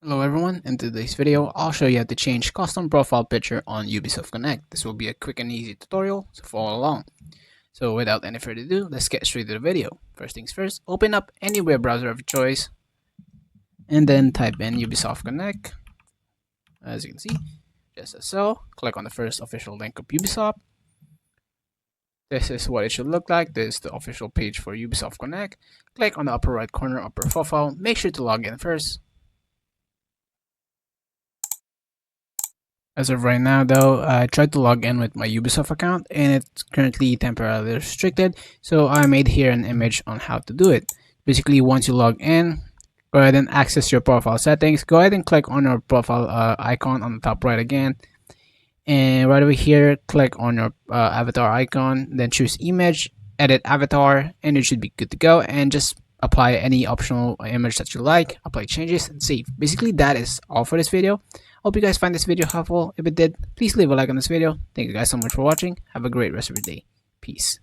Hello everyone, in today's video I'll show you how to change custom profile picture on Ubisoft Connect. This will be a quick and easy tutorial, so follow along. So without any further ado, let's get straight to the video. First things first, open up any web browser of your choice and then type in Ubisoft Connect. As you can see, just as so, click on the first official link of Ubisoft. This is what it should look like. This is the official page for Ubisoft Connect. Click on the upper right corner of your profile. Make sure to log in first. As of right now though, I tried to log in with my Ubisoft account and it's currently temporarily restricted, so I made here an image on how to do it. Basically, once you log in, go ahead and access your profile settings. Go ahead and click on your profile icon on the top right again, and right over here click on your avatar icon, then choose image, edit avatar, and you should be good to go. And just apply any optional image that you like, apply changes, and save. Basically, that is all for this video. Hope you guys find this video helpful. If it did, please leave a like on this video. Thank you guys so much for watching. Have a great rest of your day. Peace.